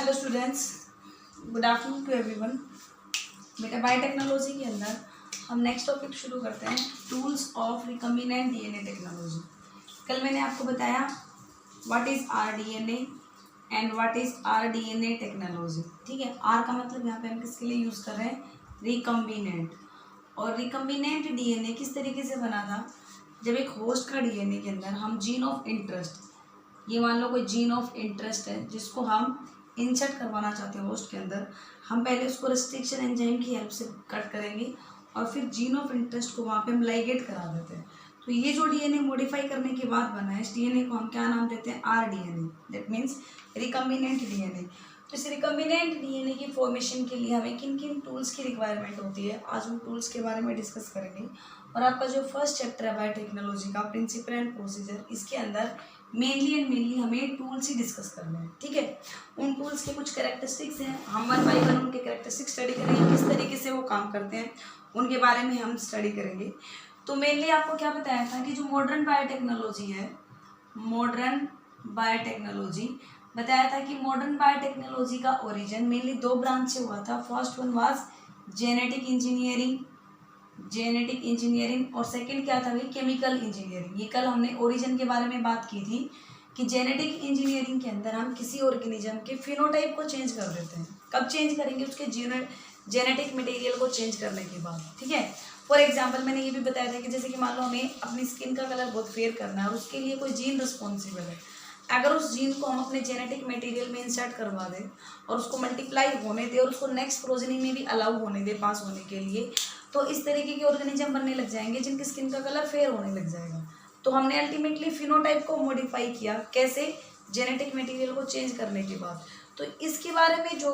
Hello students, good afternoon to everyone. बेटा biotechnology के अंदर हम नेक्स्ट टॉपिक शुरू करते हैं, tools of recombinant DNA technology. कल मैंने आपको बताया what is rDNA and what is rDNA technology. ठीक है, आर का मतलब यहाँ पे हम किसके लिए यूज़ कर रहे हैं, रिकम्बिनेंट। और रिकम्बिनेंट डीएनए किस तरीके से बना था, जब एक होस्ट का डीएनए के अंदर हम जीन ऑफ इंटरेस्ट, ये मान लो कोई जीन ऑफ इंटरेस्ट है जिसको हम इंसर्ट करवाना चाहते हैं होस्ट के अंदर, हम पहले उसको रेस्ट्रिक्शन एंजाइम की हेल्प से कट करेंगे और फिर जीन ऑफ इंटरेस्ट को वहाँ पे हम लाइगेट करा देते हैं। तो ये जो डीएनए मॉडिफाई करने के बाद बना है, इस डीएनए को हम क्या नाम देते हैं, rDNA, that means recombinant DNA. तो इस रिकम्बिनेंट डीएनए की फॉर्मेशन के लिए हमें किन किन टूल्स की रिक्वायरमेंट होती है, आज हम टूल्स के बारे में डिस्कस करेंगे। और आपका जो फर्स्ट चैप्टर है बायोटेक्नोलॉजी का, प्रिंसिपल एंड प्रोसीजर, इसके अंदर मेनली हमें टूल्स ही डिस्कस करने हैं। ठीक है, उन टूल्स के कुछ कैरेक्टरिस्टिक्स हैं, हम वन बाई वन उनके कैरेक्टरिस्टिक्स स्टडी करेंगे, किस तरीके से वो काम करते हैं उनके बारे में हम स्टडी करेंगे। तो मेनली आपको क्या बताया था कि जो मॉडर्न बायोटेक्नोलॉजी है, मॉडर्न बायोटेक्नोलॉजी बताया था कि मॉडर्न बायोटेक्नोलॉजी का ओरिजिन मेनली दो ब्रांच से हुआ था। First one was genetic engineering और सेकंड क्या था भाई, केमिकल इंजीनियरिंग। ये कल हमने ओरिजिन के बारे में बात की थी कि जेनेटिक इंजीनियरिंग के अंदर हम किसी ऑर्गेनिज्म के फिनोटाइप को चेंज कर देते हैं। कब चेंज करेंगे, उसके जेनेटिक मटेरियल को चेंज करने के बाद। ठीक है, फॉर एग्जाम्पल मैंने ये भी बताया था कि जैसे कि मान लो हमें अपनी स्किन का कलर बहुत फेयर करना है और उसके लिए कोई जीन रिस्पॉन्सिबल है, अगर उस जीन को हम अपने जेनेटिक मटेरियल में इंसर्ट करवा दें और उसको मल्टीप्लाई होने दें और उसको नेक्स्ट प्रोजेनी में भी अलाउ होने दें पास होने के लिए, तो इस तरीके के ऑर्गेनिज्म बनने लग जाएंगे जिनकी स्किन का कलर फेयर होने लग जाएगा। तो हमने अल्टीमेटली फिनोटाइप को मॉडिफाई किया, कैसे, जेनेटिक मटेरियल को चेंज करने के बाद। तो इसके बारे में जो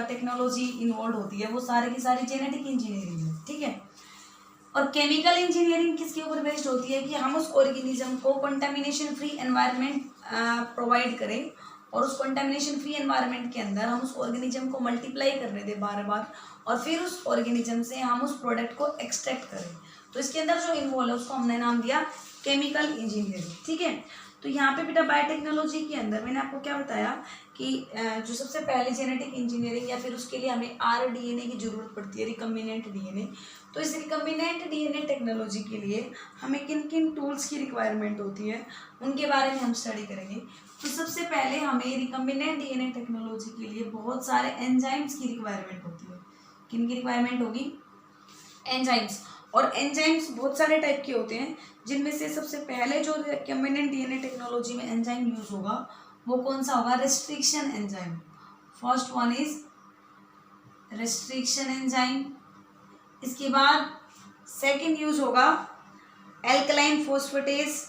टेक्नोलॉजी इन्वॉल्व होती है वो सारी की सारी जेनेटिक इंजीनियरिंग है। ठीक है, और केमिकल इंजीनियरिंग किसके ऊपर बेस्ड होती है कि हम उस ऑर्गेनिज्म को कंटामिनेशन फ्री एनवायरनमेंट प्रोवाइड करें और उस कंटामिनेशन फ्री एनवायरनमेंट के अंदर हम उस ऑर्गेनिज्म को मल्टीप्लाई करने दें बार बार और फिर उस ऑर्गेनिज्म से हम उस प्रोडक्ट को एक्सट्रैक्ट करें। तो इसके अंदर जो इन्वॉल्व है उसको हमने नाम दिया केमिकल इंजीनियरिंग। ठीक है, तो यहाँ पे बेटा बायोटेक्नोलॉजी के अंदर मैंने आपको क्या बताया कि जो सबसे पहले जेनेटिक इंजीनियरिंग या फिर उसके लिए हमें आरडीएनए की जरूरत पड़ती है, रिकम्बिनेंट डीएनए। तो इस रिकम्बिनेंट डीएनए टेक्नोलॉजी के लिए हमें किन किन टूल्स की रिक्वायरमेंट होती है उनके बारे में हम स्टडी करेंगे। तो सबसे पहले हमें रिकम्बिनेंट डीएनए टेक्नोलॉजी के लिए बहुत सारे एंजाइम्स की रिक्वायरमेंट होती है। किन की रिक्वायरमेंट होगी, एंजाइम्स। और एंजाइम्स बहुत सारे टाइप के होते हैं, जिनमें से सबसे पहले जो रिकम्बिनेंट डीएनए टेक्नोलॉजी में एंजाइम यूज होगा वो कौन सा होगा, restriction enzyme. First one is restriction enzyme. इसके बाद सेकंड यूज होगा alkaline phosphatase,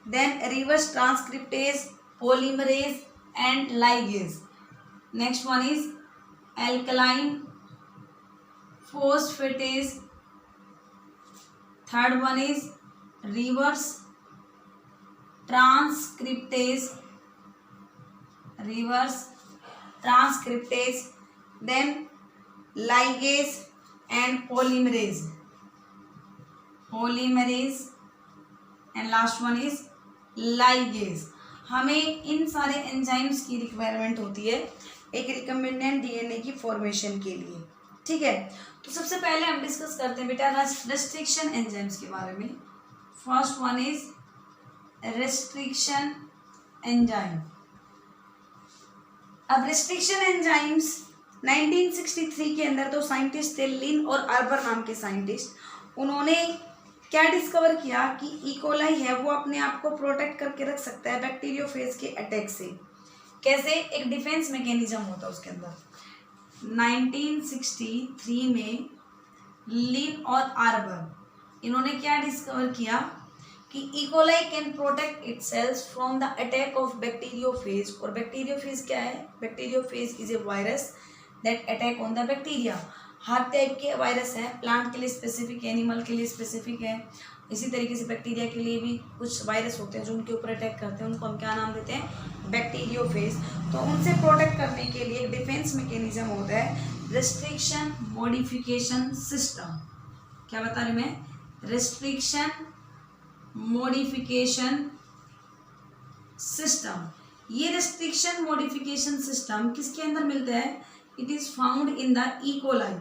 then reverse transcriptase, polymerase and ligase. Next one is alkaline phosphatase, third one is reverse transcriptase, then ligase and polymerase and last one is ligase. हमें इन सारे enzymes की requirement होती है एक recombinant DNA की formation के लिए। ठीक है, तो सबसे पहले हम डिस्कस करते हैं बेटा रेस्ट्रिक्शन एंजाइम्स के बारे में। First one is restriction enzyme. अब रेस्ट्रिक्शन एंजाइम्स 1963 के अंदर तो साइंटिस्ट थे लिन और आर्बर नाम के साइंटिस्ट, उन्होंने क्या डिस्कवर किया कि इकोलाई है वो अपने आप को प्रोटेक्ट करके रख सकता है बैक्टीरियोफेज के अटैक से। कैसे, एक डिफेंस मैकेनिज्म होता है उसके अंदर। 1963 में लिन और आर्बर इन्होंने क्या डिस्कवर किया कि E coli can protect itself from the attack of bacteriophage. और बैक्टीरियोफेज क्या है, bacteriophage is a virus that attack on the bacteria. Her type के वायरस है, प्लांट के लिए स्पेसिफिक है, एनिमल के लिए स्पेसिफिक है, इसी तरीके से बैक्टीरिया के लिए भी कुछ वायरस होते हैं जो उनके ऊपर अटैक करते हैं, उनको हम क्या नाम देते हैं, बैक्टीरियोफेज। तो उनसे प्रोटेक्ट करने के लिए एक डिफेंस मैकेनिज्म होता है रेस्ट्रिक्शन मॉडिफिकेशन सिस्टम। क्या बता रही मैं, रेस्ट्रिक्शन मॉडिफिकेशन सिस्टम। ये रेस्ट्रिक्शन मॉडिफिकेशन सिस्टम किसके अंदर मिलता है? It is found in the E coli,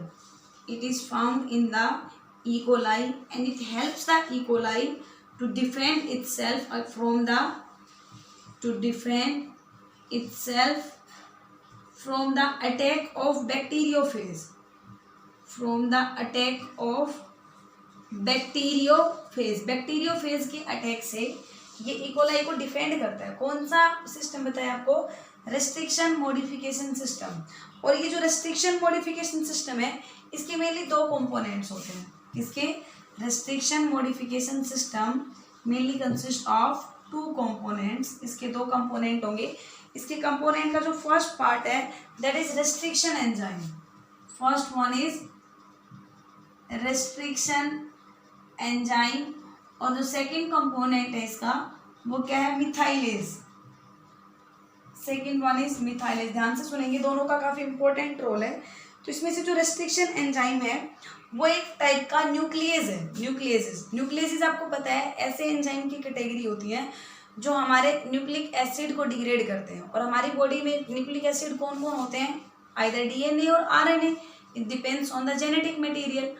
it is found in the E coli and it helps the E coli to defend itself from the from the attack of bacteriophage, from the attack of bacteriophage के attack से ये E coli को defend करता है। कौन सा system बताया आपको? Restriction modification system. और ये जो रेस्ट्रिक्शन मॉडिफिकेशन सिस्टम है इसके मेनली दो कंपोनेंट्स होते हैं। इसके restriction modification system mainly consist of two components. इसके दो कंपोनेंट होंगे। इसके कंपोनेंट का जो फर्स्ट पार्ट है that is restriction enzyme. First one is restriction enzyme और जो सेकंड कंपोनेंट है इसका वो क्या है? Methylase. Second one is methylase. ध्यान से सुनेंगे, दोनों का काफी इंपॉर्टेंट रोल है। तो इसमें से जो रेस्ट्रिक्शन एंजाइम है वो एक टाइप का न्यूक्लियस है। न्यूक्लियस आपको पता है ऐसे एंजाइम की कैटेगरी होती है जो हमारे न्यूक्लिक एसिड को डिग्रेड करते हैं। और हमारी बॉडी में न्यूक्लिक एसिड कौन कौन होते हैं? आइदर डीएनए और RNA. It depends on the genetic material.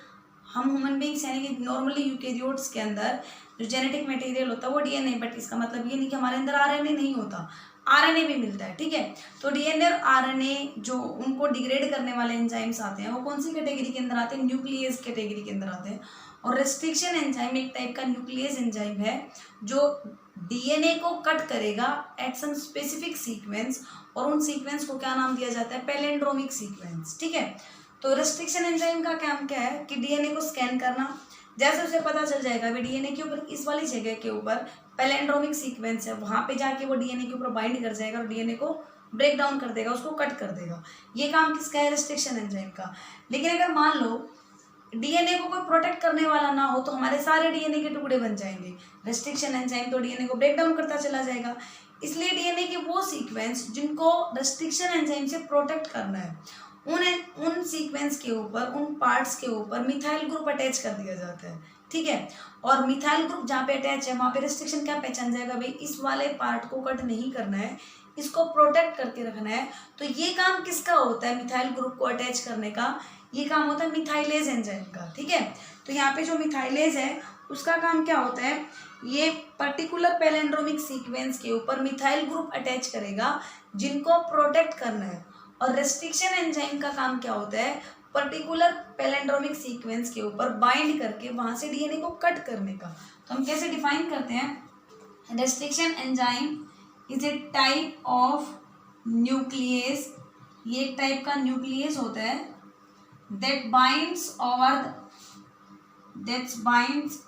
हम ह्यूमन बींग्स यानी कि नॉर्मली यूकेरियोट्स के अंदर जो जेनेटिक मटेरियल होता है वो डीएनए, बट इसका मतलब ये नहीं कि हमारे अंदर आरएनए नहीं होता, आरएनए भी मिलता है। ठीक है, तो डीएनए और आरएनए जो उनको डिग्रेड करने वाले एंजाइम्स आते हैं वो कौन सी कैटेगरी के अंदर आते हैं? न्यूक्लियस कैटेगरी के अंदर आते हैं। और रेस्ट्रिक्शन एंजाइम एक टाइप का न्यूक्लियस एंजाइम है जो डीएनए को कट करेगा एट सम स्पेसिफिक सीक्वेंस, और उन सीक्वेंस को क्या नाम दिया जाता है? Palindromic sequence. ठीक है, तो रेस्ट्रिक्शन एंजाइम का काम क्या है कि डीएनए को स्कैन करना। जैसे उसे पता चल जाएगा भाई डीएनए के ऊपर इस वाली जगह के ऊपर पैलेंड्रोमिक सीक्वेंस है, वहां पे जाके वो डीएनए के ऊपर बाइंड कर जाएगा और डीएनए को ब्रेक डाउन कर देगा, उसको कट कर देगा। ये काम किसका है? रेस्ट्रिक्शन एंजाइम का। लेकिन अगर मान लो डीएनए को कोई प्रोटेक्ट करने वाला ना हो तो हमारे सारे डीएनए के टुकड़े बन जाएंगे। रेस्ट्रिक्शन एंजाइम तो डीएनए को ब्रेक डाउन करता चला जाएगा। इसलिए डीएनए के वो सीक्वेंस जिनको रेस्ट्रिक्शन एंजाइम से प्रोटेक्ट करना है उन सीक्वेंस के ऊपर, उन पार्ट्स के ऊपर मिथाइल ग्रुप अटैच कर दिया जाता है। ठीक है, और मिथाइल ग्रुप जहाँ पे अटैच है वहाँ पे रेस्ट्रिक्शन क्या पहचान जाएगा? भाई इस वाले पार्ट को कट नहीं करना है, इसको प्रोटेक्ट करके रखना है। तो ये काम किसका होता है? मिथाइल ग्रुप को अटैच करने का ये काम होता है मिथाइलेज एंजाइम का। ठीक है, तो यहाँ पे जो मिथाइलेज है उसका काम क्या होता है? ये पर्टिकुलर पैलेंड्रोमिक सीक्वेंस के ऊपर मिथाइल ग्रुप अटैच करेगा जिनको प्रोटेक्ट करना है। और रेस्ट्रिक्शन एंजाइम का काम क्या होता है? पर्टिकुलर पैलेंड्रोमिक सीक्वेंस के ऊपर बाइंड करके वहां से डीएनए को कट करने का। तो हम कैसे डिफाइन करते हैं? Restriction enzyme is a type of nucleus. ये एक टाइप का न्यूक्लियस होता है that binds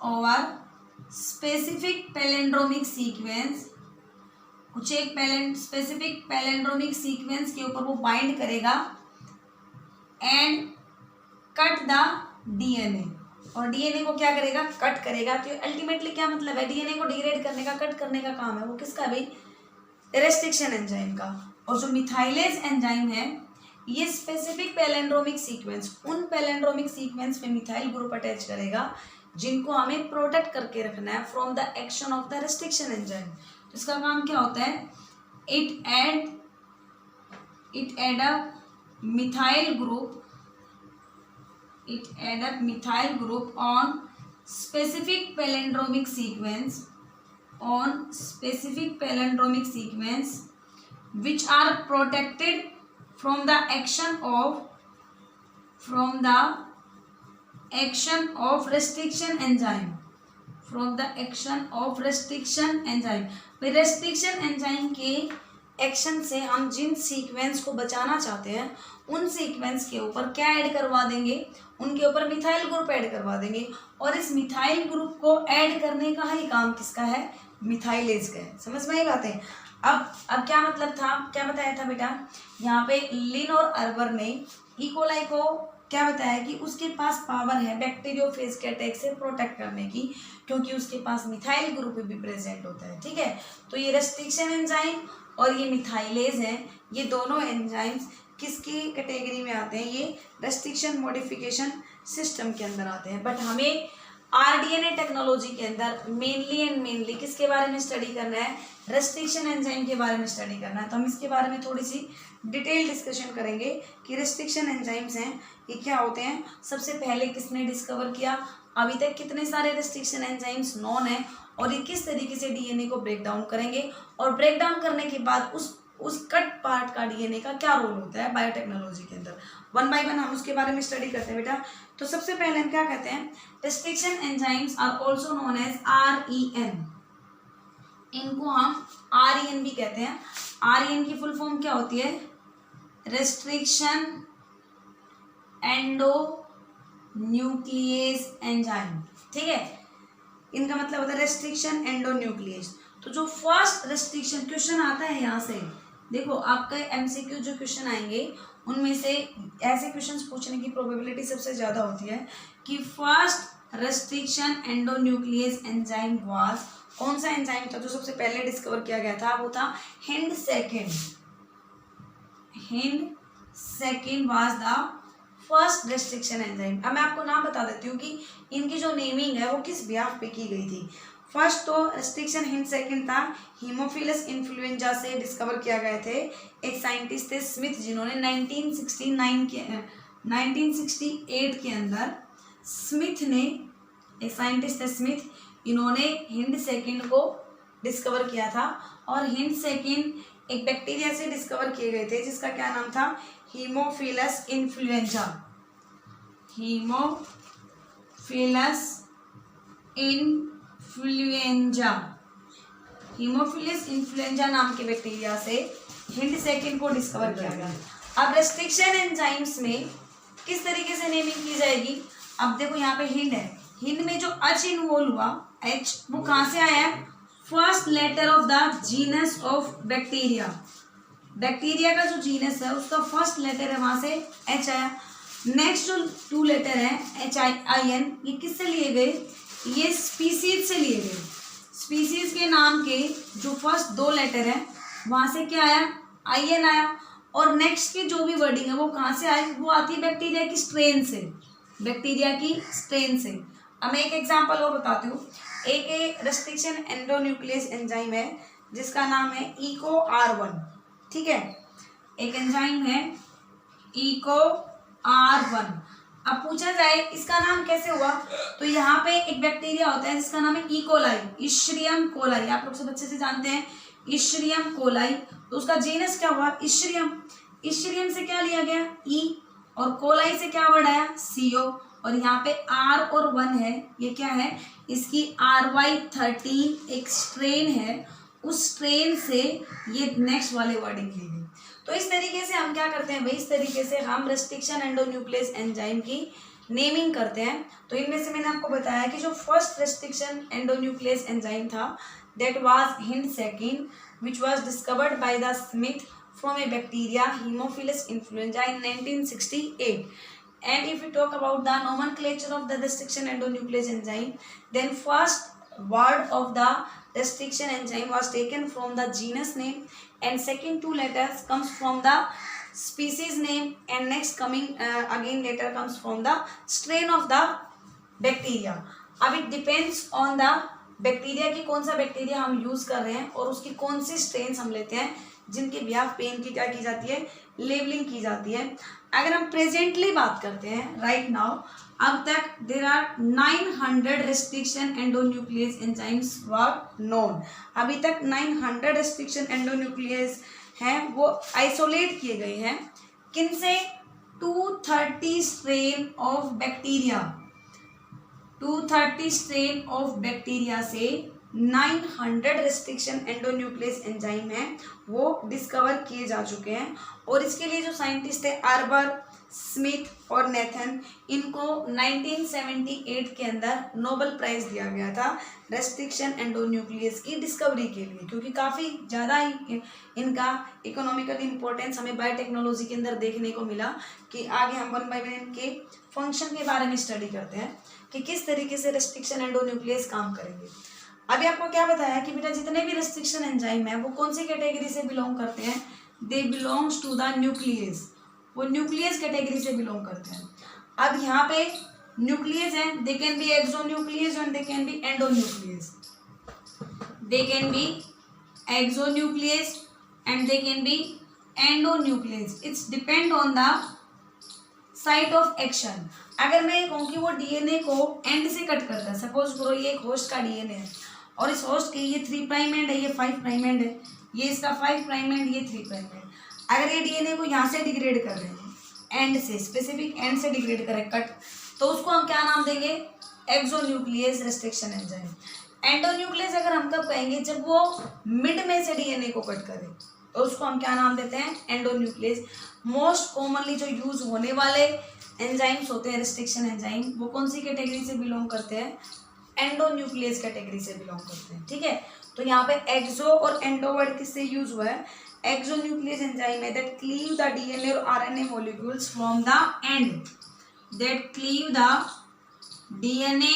over specific palindromic sequence। कुछ एक स्पेसिफिक पैलेंड्रोमिक सीक्वेंस के ऊपर वो बाइंड करेगा एंड कट द डीएनए, और डीएनए को क्या करेगा? कट करेगा। तो अल्टीमेटली क्या मतलब है? डीएनए को डिग्रेड करने का, कट करने का काम है वो किसका है भाई? रेस्ट्रिक्शन एंजाइम का। और जो मिथाइलेज एंजाइम है ये स्पेसिफिक पैलेंड्रोमिक सीक्वेंस, उन पैलेंड्रोमिक सीक्वेंस पे मिथाइल ग्रुप अटैच करेगा जिनको हमें प्रोटेक्ट करके रखना है from the action of the restriction enzyme. तो इसका काम क्या होता है? It add up methyl group on specific palindromic sequence which are protected from the action of restriction enzyme, restriction enzyme के एक्शन से हम जिन सीक्वेंस को बचाना चाहते हैं उन सीक्वेंस के ऊपर क्या ऐड करवा देंगे? उनके ऊपर मिथाइल ग्रुप ऐड करवा देंगे। और इस मिथाइल ग्रुप को ऐड करने का ही काम किसका है? मिथाइलेज का है। समझ में आई बातें? अब क्या मतलब था, क्या बताया था बेटा? यहाँ पे लिन और अर्बर ने इकोलाई को क्या बताया कि उसके पास पावर है बैक्टीरियोफेज के अटैक से प्रोटेक्ट करने की, क्योंकि उसके पास मिथाइल ग्रुप भी प्रेजेंट होता है। ठीक है, तो ये रेस्ट्रिक्शन एंजाइम और ये मिथाइलेज है, ये दोनों एंजाइम्स किसकी कैटेगरी में आते हैं? ये रेस्ट्रिक्शन मॉडिफिकेशन सिस्टम के अंदर आते हैं। बट हमें आरडीएनए टेक्नोलॉजी के अंदर मेनली किसके बारे में स्टडी करना है, रेस्ट्रिक्शन एंजाइम के बारे में स्टडी करना है। तो हम इसके बारे में थोड़ी सी डिटेल डिस्कशन करेंगे कि रेस्ट्रिक्शन एंजाइम्स हैं ये क्या होते हैं, सबसे पहले किसने डिस्कवर किया, अभी तक कितने सारे रेस्ट्रिक्शन एंजाइम्स नॉन है और ये किस तरीके से डीएनए को ब्रेक डाउन करेंगे, और ब्रेक डाउन करने के बाद उस कट पार्ट का डीएनए का क्या रोल होता है बायोटेक्नोलॉजी के अंदर। वन बाय वन हम उसके बारे में स्टडी करते हैं बेटा। तो सबसे पहले हम क्या कहते हैं, restriction enzymes are also known as REN, इनको हम REN भी कहते हैं। REN की फुल फॉर्म क्या होती है, रेस्ट्रिक्शन एंडो न्यूक्लियस एंजाइम, ठीक है, इनका मतलब होता है रेस्ट्रिक्शन एंडो न्यूक्लियस। तो जो फर्स्ट रेस्ट्रिक्शन क्वेश्चन आता है यहाँ से, देखो आपका MCQ जो क्वेश्चन आएंगे उनमें से ऐसे क्वेश्चंस पूछने की प्रोबेबिलिटी सबसे ज़्यादा होती है कि first restriction endonuclease enzyme was, कौन सा एंजाइम था जो सबसे पहले डिस्कवर किया गया था, वो था hind second was the first restriction enzyme. अब मैं आपको नाम बता देती हूँ कि इनकी जो नेमिंग है वो किस बिहाफ पे की गई थी। फर्स्ट तो रेस्ट्रिक्शन हिंड सेकेंड था, हीमोफिलस इन्फ्लुएंजा से डिस्कवर किया गए थे। एक साइंटिस्ट थे स्मिथ, जिन्होंने 1968 के अंदर एक साइंटिस्ट थे स्मिथ, इन्होंने हिंड सेकेंड को डिस्कवर किया था। और हिंड सेकेंड एक बैक्टीरिया से डिस्कवर किए गए थे जिसका क्या नाम था, हीमोफिलस इन्फ्लुएंजा। हीमोफिलस इन्फ्लुएंजा नाम के बैक्टीरिया से हिंड सेकेंड को डिस्कवर किया गया। अब रेस्ट्रिक्शन एंजाइम्स में किस तरीके से नेमिंग की जाएगी, अब देखो यहाँ पे हिंड है, हिंद में जो H इन्वॉल्व हुआ, H वो कहाँ से आया है, first letter of the genus of bacteria. Bacteria का जो जीनस है उसका फर्स्ट लेटर है, वहां से H आया। नेक्स्ट जो 2 लेटर है HIN, ये किससे लिए गए, ये स्पीसीज से लिए गए। स्पीसीज के नाम के जो फर्स्ट 2 लेटर है वहां से क्या आया, IN आया। और नेक्स्ट की जो भी वर्डिंग है वो कहाँ से आई, वो आती है बैक्टीरिया की स्ट्रेन से। अब मैं एक एग्जांपल और बताती हूँ। एक रेस्ट्रिक्शन एंडोन्यूक्लियस एंजाइम है जिसका नाम है EcoR1, ठीक है, एक एंजाइम है EcoR1। अब पूछा जाए इसका नाम कैसे हुआ, तो यहाँ पे एक बैक्टीरिया होता है जिसका नाम है E. coli, इश्रियम कोलाई, आप लोग सब अच्छे से जानते हैं इश्रियम कोलाई। तो उसका जीनस क्या हुआ, इश्रियम से क्या लिया गया, E, और कोलाई से क्या वर्ड आया, CO, और यहाँ पे R और 1 है, ये क्या है, इसकी RY13 एक स्ट्रेन है, उस स्ट्रेन से ये नेक्स्ट वाले वर्डिंग ली गई। तो इस तरीके से हम क्या करते हैं भाई, इस तरीके से हम रेस्ट्रिक्शन एंडोन्यूक्लियस एंजाइम की नेमिंग करते हैं। तो इनमें से मैंने आपको बताया कि जो फर्स्ट रेस्ट्रिक्शन एंडोन्यूक्लियस एंजाइम था that was hind second, which was discovered by the Smith from A bacteria Haemophilus influenza in 1968. And if we talk about the nomenclature of the restriction endonuclease enzyme, then first word of the restriction enzyme was taken from the genus name, and second 2 letters comes from the species name, and next coming again letter comes from the strain of the bacteria. अब it depends on the bacteria की कौन सा bacteria हम use कर रहे हैं और उसकी कौन सी स्ट्रेन्स हम लेते हैं, जिनके बिहाफ पे इनकी क्या की जाती है, लेबलिंग की जाती है। अगर हम प्रेजेंटली बात करते हैं राइट नाउ, अब तक there are 900 restriction endonuclease enzymes were known. अभी तक 900 रेस्ट्रिक्शन एंडोन्यूक्लियस हैं वो आइसोलेट किए गए हैं, किन से, 230 strain of bacteria, 230 strain of bacteria से 900 रेस्ट्रिक्शन एंडोन्यूक्लियस एंजाइम है वो डिस्कवर किए जा चुके हैं। और इसके लिए जो साइंटिस्ट थे आर्बर, स्मिथ और नेथन, इनको 1978 के अंदर नोबेल प्राइज दिया गया था रेस्ट्रिक्शन एंडोन्यूक्लियस की डिस्कवरी के लिए, क्योंकि काफ़ी ज़्यादा ही इनका इकोनॉमिकल इम्पोर्टेंस हमें बायोटेक्नोलॉजी के अंदर देखने को मिला। कि आगे हम 1 बाय 1 इनके फंक्शन के बारे में स्टडी करते हैं कि किस तरीके से रेस्ट्रिक्शन एंडोन्यूक्लियस काम करेंगे। अभी आपको क्या बताया कि बेटा जितने भी रेस्ट्रिक्शन एंजाइम है वो कौन सी कैटेगरी से बिलोंग करते हैं, they belongs to the nuclease, वो न्यूक्लियस कैटेगरी से बिलोंग करते हैं। अब यहाँ पे न्यूक्लियस है, they can be exonuclease and they can be endonuclease, they can be exonuclease and they can be endonuclease, it's depend on the site of action. अगर मैं ये कहूँ कि वो डीएनए को एंड से कट करता है, सपोज करो ये एक होस्ट का डीएनए है और इस होस्ट के ये 3 प्राइम एंड है, ये 5 प्राइम एंड है, ये इसका 5 प्राइम एंड, ये 3 प्राइम एंड, अगर ये डीएनए को यहाँ से डिग्रेड कर रहे हैं, एंड से स्पेसिफिक एंड से डिग्रेड करें कट, तो उसको हम क्या नाम देंगे, एक्सोन्यूक्लियस रेस्ट्रिक्शन एंजाइम। एंडोन्यूक्लियस अगर हम कब कहेंगे, जब वो मिड में से डीएनए को कट करे, तो उसको हम क्या नाम देते हैं, एंडोन्यूक्लियस। मोस्ट कॉमनली जो यूज होने वाले एंजाइम्स होते हैं रेस्ट्रिक्शन एंजाइम, वो कौन सी कैटेगरी से बिलोंग करते हैं, एंडोन्यूक्लियस कैटेगरी से बिलोंग करते हैं। ठीक है, तो यहाँ पे एक्सो और एंडो वर्ड किससे यूज हुआ है, एक्सोन्यूक्लियस एंजाइम है दैट क्लीव द डीएनए और RNA molecules from the end, that cleave the DNA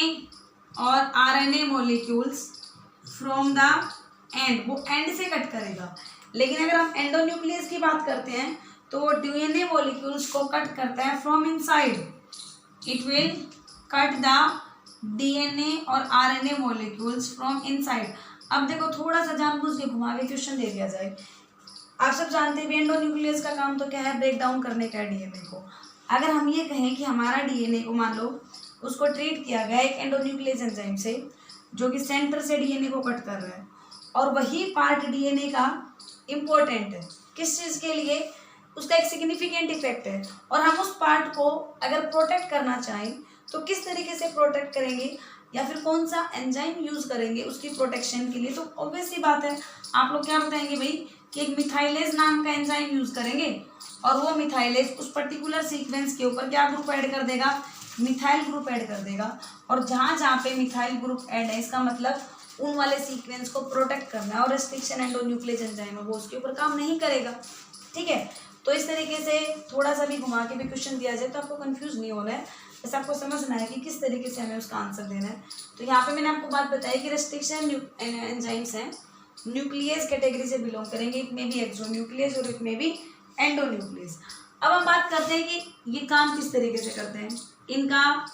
और RNA molecules from the end, वो एंड से कट करेगा। लेकिन अगर हम एंडोन्यूक्लियस की बात करते हैं तो वो डीएनए मॉलिक्यूल्स को कट करता है from inside, it will cut the DNA और आरएनए मॉलिक्यूल्स फ्रॉम इनसाइड। अब देखो थोड़ा सा जानबूझ के घुमा के क्वेश्चन दे दिया जाए, आप सब जानते हैं एंडोन्यूक्लियस का काम तो क्या है, ब्रेक डाउन करने का डीएनए को। अगर हम ये कहें कि हमारा डीएनए को मान लो उसको ट्रीट किया गया एक एंडोन्यूक्लियस एंजाइम से जो कि सेंटर से डीएनए को कट कर रहा है, और वही पार्ट डीएनए का इम्पोर्टेंट है किस चीज़ के लिए, उसका एक सिग्निफिकेंट इफेक्ट है, और हम उस पार्ट को अगर प्रोटेक्ट करना चाहें तो किस तरीके से प्रोटेक्ट करेंगे या फिर कौन सा एंजाइम यूज करेंगे उसकी प्रोटेक्शन के लिए, तो ऑब्वियस सी बात है आप लोग क्या बताएंगे भाई कि एक मिथाइलेज नाम का एंजाइम यूज करेंगे, और वो मिथाइलेज उस पर्टिकुलर सीक्वेंस के ऊपर क्या ग्रुप ऐड कर देगा, मिथाइल ग्रुप ऐड कर देगा, और जहाँ जहाँ पे मिथाइल ग्रुप ऐड है इसका मतलब उन वाले सीक्वेंस को प्रोटेक्ट करना है, और रेस्ट्रिक्शन एंडोन्यूक्लियस एंजाइम है वो उसके ऊपर काम नहीं करेगा। ठीक है, तो इस तरीके से थोड़ा सा भी घुमा के भी क्वेश्चन दिया जाए तो आपको कंफ्यूज नहीं होना है, बस आपको समझना है कि किस तरीके से हमें उसका आंसर देना है। तो यहाँ पे मैंने आपको बात बताई कि रेस्ट्रिक्शन एंजाइम्स हैं न्यूक्लियस कैटेगरी से बिलोंग करेंगे, इट में भी एक्सोन्यूक्लियस और इट में भी एंडोन्यूक्लियस। अब हम बात करते हैं कि ये काम किस तरीके से करते हैं, इनका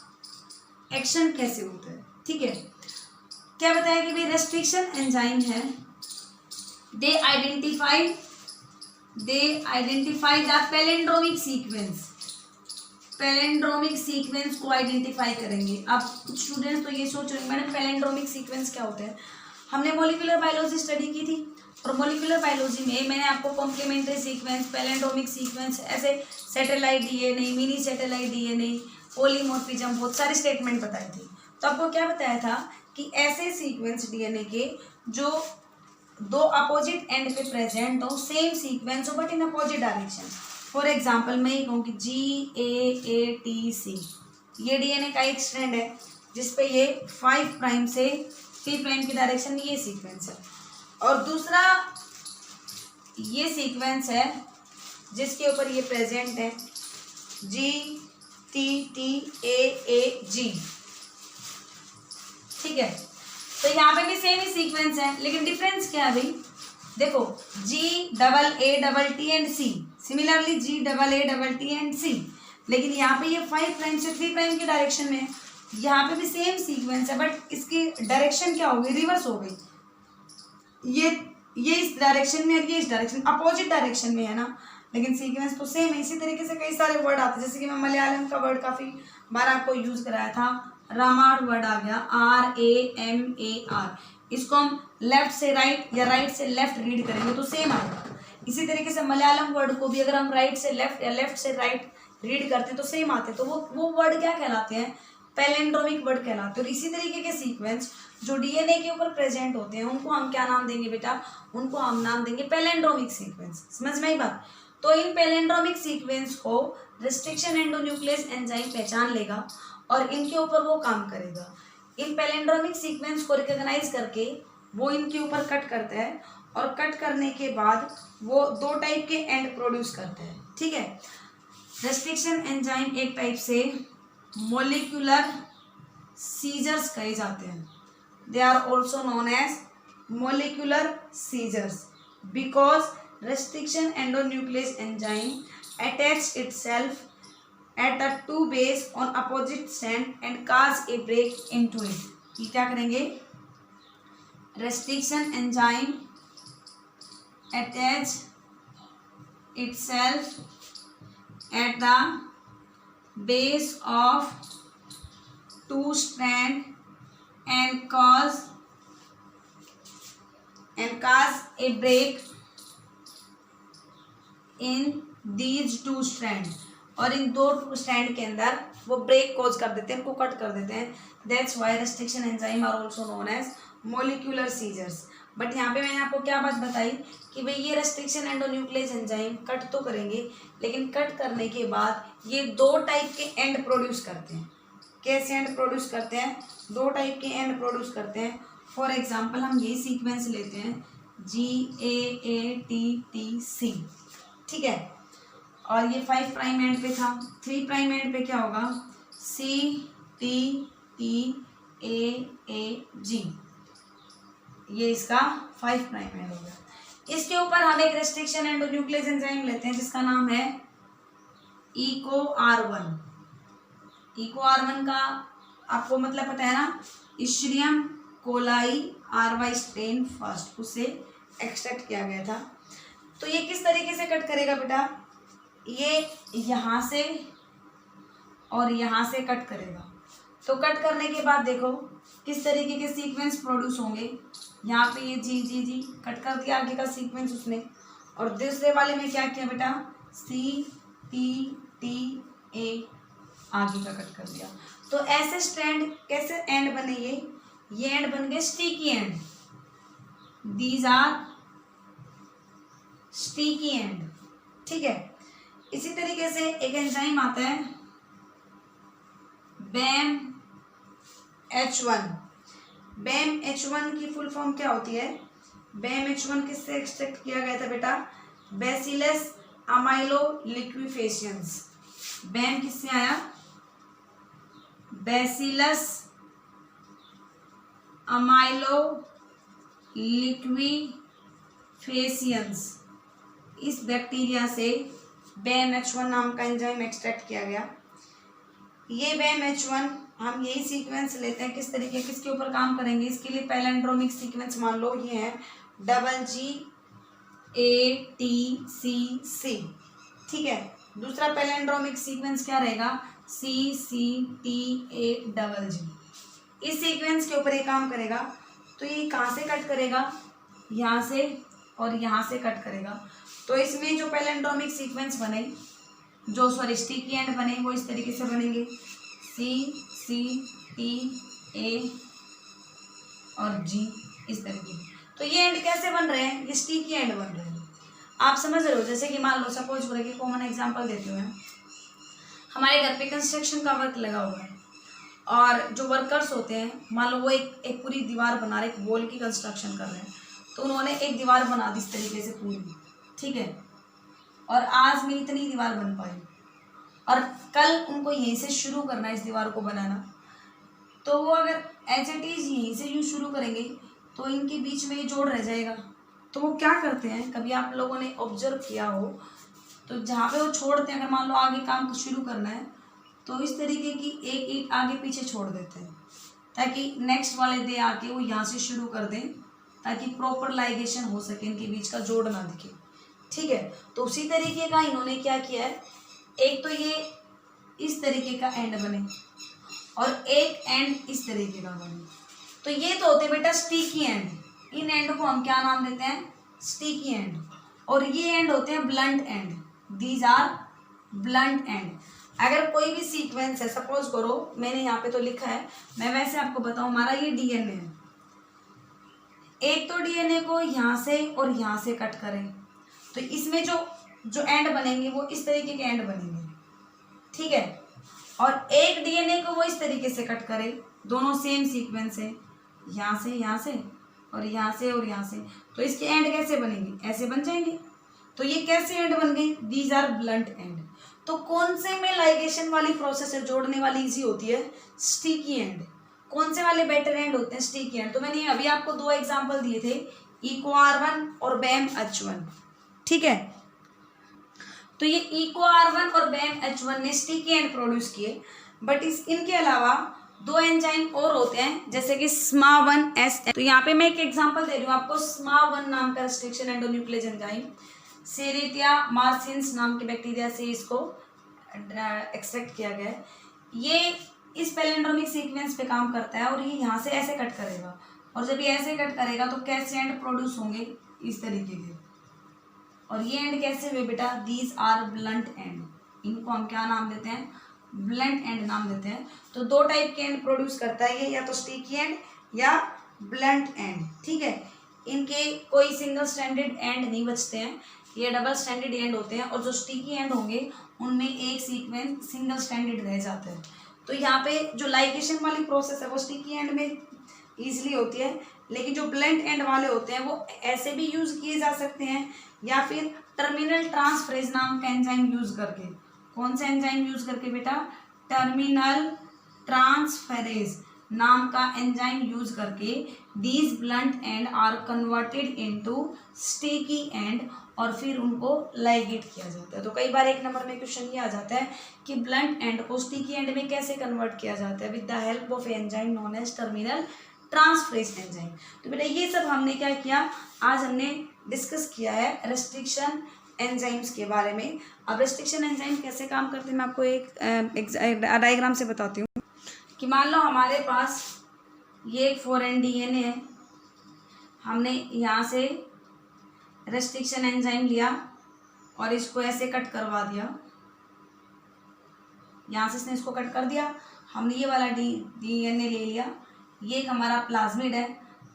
एक्शन कैसे होता है। ठीक है, क्या बताया कि भाई रेस्ट्रिक्शन एंजाइम है, they identify the palindromic sequence, palindromic sequence को आइडेंटिफाई करेंगे। अब कुछ स्टूडेंट्स तो ये सोच रहे हैं मैडम पैलिंड्रोमिक सीक्वेंस क्या होता है, हमने मॉलिक्यूलर बायोलॉजी स्टडी की थी, और मॉलिक्यूलर बायोलॉजी में मैंने आपको कॉम्प्लीमेंट्री सीक्वेंस, पैलिंड्रोमिक सीक्वेंस, ऐसे satellite DNA, mini satellite DNA, polymorphism, बहुत सारे स्टेटमेंट बताए थे। तो आपको क्या बताया था कि ऐसे सीक्वेंस डीएनए के जो दो अपोजिट एंड पे प्रेजेंट हो, सेम सीक्वेंस हो but in opposite direction. For example मैं ये कहूँ कि GAATC, ये डीएनए का एक स्ट्रैंड है जिसपे ये 5 प्राइम से 3 प्राइम की डायरेक्शन में ये सीक्वेंस है, और दूसरा ये सीक्वेंस है जिसके ऊपर ये प्रेजेंट है GTTAAG। ठीक है, तो यहाँ पे भी सेम ही सीक्वेंस है, लेकिन डिफरेंस क्या है भाई, देखो GAATT and C, similarly GAATT and C, लेकिन यहाँ पे ये 5 प्राइम से 3 प्राइम की डायरेक्शन में है, यहाँ पे भी सेम सीक्वेंस है बट इसकी डायरेक्शन क्या हो गई, रिवर्स हो गई, ये इस डायरेक्शन में और ये इस डायरेक्शन, अपोजिट डायरेक्शन में है ना, लेकिन सीक्वेंस तो सेम है। इसी तरीके से कई सारे वर्ड आते हैं, जैसे कि मैं मलयालम का वर्ड काफ़ी बार आपको यूज़ कराया था, रामार वर्ड आ गया RAMAR, इसको हम लेफ्ट से राइट या राइट से लेफ्ट रीड करेंगे तो सेम आएगा। इसी तरीके से मलयालम वर्ड को भी अगर हम राइट से लेफ्ट या लेफ्ट से राइट रीड करते हैं तो सेम आते हैं, तो वो वर्ड क्या कहलाते हैं, पैलिंड्रोमिक वर्ड कहलाते हैं। और इसी तरीके के सीक्वेंस जो डीएनए के ऊपर प्रेजेंट होते हैं उनको हम क्या नाम देंगे बेटा, उनको हम नाम देंगे पैलिंड्रोमिक सीक्वेंस। समझ में आई बात। तो इन पैलिंड्रोमिक सीक्वेंस को रेस्ट्रिक्शन एंडोन्यूक्लियस एंजाइम पहचान लेगा और इनके ऊपर वो काम करेगा। इन पैलिंड्रोमिक सीक्वेंस को रिकॉग्नाइज करके वो इनके ऊपर कट करता है, और कट करने के बाद वो 2 टाइप के एंड प्रोड्यूस करते हैं। ठीक है, रेस्ट्रिक्शन एंजाइम एक टाइप से मोलिकुलर सीजर्स कहे जाते हैं, they are also known as molecular scissors because restriction endonuclease enzyme attach itself at the two base on opposite strand and cause a break into it. ये क्या करेंगे, restriction enzyme attach itself at the base of two strand and cause a break in these two strand, और इन दो strand के अंदर वो break cause कर देते हैं, उनको कट कर देते हैं। That's why restriction enzyme are also known as molecular scissors. But यहाँ पे मैंने आपको क्या बात बताई कि भाई ये रेस्ट्रिक्शन एंडोन्यूक्लियस एंजाइम कट तो करेंगे, लेकिन कट करने के बाद ये दो टाइप के एंड प्रोड्यूस करते हैं। कैसे एंड प्रोड्यूस करते हैं, दो टाइप के एंड प्रोड्यूस करते हैं। फॉर एग्जाम्पल हम ये सीक्वेंस लेते हैं GAATTC, ठीक है, और ये 5 प्राइम एंड पे था, 3 प्राइम एंड पे क्या होगा CTTAAG, ये इसका 5 प्राइम एंड हो गया। इसके ऊपर हम एक रेस्ट्रिक्शन एंडोन्यूक्लियस एंजाइम लेते हैं जिसका नाम है EcoR1। EcoR1 का आपको मतलब पता है ना, इश्रियम कोलाई RY स्ट्रेन फर्स्ट, उससे एक्सट्रैक्ट किया गया था। तो ये किस तरीके से कट करेगा बेटा, ये यहाँ से और यहाँ से कट करेगा। तो कट करने के बाद देखो किस तरीके के सीक्वेंस प्रोड्यूस होंगे। यहाँ पे ये जी कट कर दिया आगे का सीक्वेंस उसने, और दूसरे वाले में क्या किया बेटा CTTA आगे का कट कर दिया। तो ऐसे स्ट्रैंड कैसे एंड बने, ये एंड बन गए sticky end, these are sticky end, ठीक है। इसी तरीके से एक एंजाइम आता है BAMH1। BAMH1 की फुल फॉर्म क्या होती है, BAMH1 किससे एक्सट्रैक्ट किया गया था बेटा, बैसिलस अमाइलो लिक्विफेशियंस। BAM किससे आया, बैसिलस अमाइलो लिक्विफेशियंस, इस बैक्टीरिया से BAMH1 नाम का एंजाइम एक्सट्रैक्ट किया गया। ये BAMH1 हम यही सीक्वेंस लेते हैं, किस तरीके किसके ऊपर काम करेंगे, इसके लिए पैलेंड्रोमिक सीक्वेंस मान लो ये है GGATCC, ठीक है। दूसरा पैलेंड्रोमिक सीक्वेंस क्या रहेगा CCTAGG। इस सीक्वेंस के ऊपर ये काम करेगा। तो ये कहाँ से कट करेगा, यहाँ से और यहाँ से कट करेगा। तो इसमें जो पैलेंड्रोमिक सीक्वेंस बने, जो स्टिकी एंड बने, वो इस तरीके से बनेंगे CCTA और G, इस तरीके। तो ये एंड कैसे बन रहे हैं, ये स्टिकी एंड बन रहे हैं। आप समझ रहे हो, जैसे कि मान लो सपोज करें, कॉमन एग्जांपल देती हूँ मैं, हमारे घर पे कंस्ट्रक्शन का वर्क लगा हुआ है, और जो वर्कर्स होते हैं मान लो वो एक पूरी दीवार बना रहे, एक वॉल की कंस्ट्रक्शन कर रहे हैं। तो उन्होंने एक दीवार बना दी इस तरीके से पूरी, ठीक है, और आज में इतनी दीवार बन पाई, और कल उनको यहीं से शुरू करना है इस दीवार को बनाना। तो वो अगर एज इट इज़ यहीं से यूँ शुरू करेंगे तो इनके बीच में ये जोड़ रह जाएगा। तो वो क्या करते हैं, कभी आप लोगों ने ऑब्जर्व किया हो, तो जहाँ पे वो छोड़ते हैं, अगर मान लो आगे काम शुरू करना है तो इस तरीके की एक ईंट आगे पीछे छोड़ देते हैं, ताकि नेक्स्ट वाले दे आके वो यहाँ से शुरू कर दें, ताकि प्रॉपर लाइगेशन हो सके, इनके बीच का जोड़ ना दिखे, ठीक है। तो उसी तरीके का इन्होंने क्या किया है, एक तो ये इस तरीके का एंड बने और एक एंड इस तरीके का बने। तो ये तो होते बेटा स्टिकी एंड, इन एंड को हम क्या नाम देते हैं स्टिकी एंड, और ये एंड होते हैं blunt end, these are blunt end. अगर कोई भी सीक्वेंस है, सपोज करो मैंने यहाँ पे तो लिखा है, मैं वैसे आपको बताऊँ, हमारा ये डीएनए है, एक तो डीएनए को यहाँ से और यहाँ से कट करें, तो इसमें जो एंड बनेंगे वो इस तरीके के एंड बनेंगे, ठीक है। और एक डीएनए को वो इस तरीके से कट करें, दोनों सेम सीक्वेंस है, यहाँ से और यहाँ से और यहाँ से, तो इसके एंड कैसे बनेंगे, ऐसे बन जाएंगे। तो ये कैसे एंड बन गए, दीज आर ब्लंट एंड। तो कौन से में लाइगेशन वाली प्रोसेस है, जोड़ने वाली इजी होती है स्टिकी एंड, कौन से वाले बेटर एंड होते हैं स्टिकी एंड। तो मैंने अभी आपको 2 एग्जाम्पल दिए थे, EcoR1 और BAMH1, ठीक है। तो ये EcoR1 और BAMH1 ने स्टिकी एंड प्रोड्यूस किए, बट इनके अलावा दो एंजाइम और होते हैं जैसे कि SMA1S। तो यहाँ पे मैं एक एग्जांपल दे रही हूँ आपको। SMA1 नाम का रिस्ट्रिक्शन एंडोन्यूक्लियस एंजाइम सेरेटिया मार्सिन्स नाम के बैक्टीरिया से इसको एक्सट्रैक्ट किया गया है। ये इस पैलिंड्रोमिक सीक्वेंस पे काम करता है और ये यहाँ से ऐसे कट करेगा, और जब ये ऐसे कट करेगा तो कैसे एंड प्रोड्यूस होंगे, इस तरीके के। और ये एंड कैसे हुए बेटा, दीज आर ब्लंट एंड। इनको हम क्या नाम देते हैं, ब्लंट एंड नाम देते हैं। तो दो टाइप के एंड प्रोड्यूस करता है ये, या तो स्टिकी एंड या ब्लंट एंड, ठीक है। इनके कोई सिंगल स्टैंडर्ड एंड नहीं बचते हैं, ये डबल स्टैंडर्ड एंड होते हैं, और जो स्टिकी एंड होंगे उनमें एक सीक्वेंस सिंगल स्टैंडर्ड रह जाता है। तो यहाँ पे जो लाइगेशन वाली प्रोसेस है वो स्टिकी एंड में ईजिली होती है, लेकिन जो ब्लंट एंड वाले होते हैं वो ऐसे भी यूज किए जा सकते हैं, या फिर टर्मिनल ट्रांसफरेज नाम का एंजाइम यूज करके। कौन सा एंजाइम यूज करके बेटा, टर्मिनल ट्रांसफरेज नाम का एंजाइम यूज करके these blunt end are converted into sticky end, और फिर उनको लाइगेट किया जाता है। तो कई बार एक नंबर में क्वेश्चन ये आ जाता है कि ब्लंट एंड को स्टिकी एंड में कैसे कन्वर्ट किया जाता है, with the help of enzyme known as terminal transferase enzyme. तो बेटा ये सब हमने क्या किया, आज हमने डिस्कस किया है रेस्ट्रिक्शन एंजाइम्स के बारे में। अब रेस्ट्रिक्शन एंजाइम कैसे काम करते हैं मैं आपको एक डायग्राम से बताती हूँ। कि मान लो हमारे पास ये एक 4N DNA है, हमने यहाँ से रेस्ट्रिक्शन एंजाइम लिया और इसको ऐसे कट करवा दिया, यहाँ से इसने इसको कट कर दिया। हमने ये वाला DNA ले लिया, ये एक हमारा प्लाज्मिड है,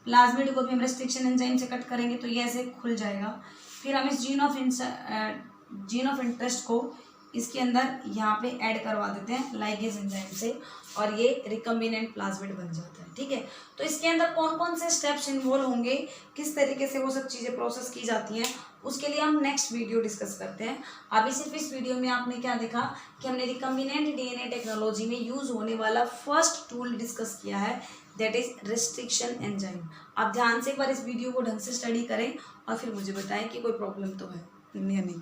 प्लाज्मिड को भी हम रेस्ट्रिक्शन एंजाइम से कट करेंगे तो ये ऐसे खुल जाएगा। फिर हम इस जीन ऑफ इंटरेस्ट को इसके अंदर यहाँ पे ऐड करवा देते हैं लाइगेज एंजाइम से, और ये रिकम्बिनेंट प्लाज्मिड बन जाता है, ठीक है। तो इसके अंदर कौन कौन से स्टेप्स इन्वॉल्व होंगे, किस तरीके से वो सब चीज़ें प्रोसेस की जाती हैं, उसके लिए हम नेक्स्ट वीडियो डिस्कस करते हैं। अभी सिर्फ इस वीडियो में आपने क्या देखा कि हमने रिकम्बिनेंट DNA टेक्नोलॉजी में यूज होने वाला फर्स्ट टूल डिस्कस किया है, दैट इज रेस्ट्रिक्शन एंजाइम। आप ध्यान से एक बार इस वीडियो को ढंग से स्टडी करें और फिर मुझे बताएं कि कोई प्रॉब्लम तो है या नहीं।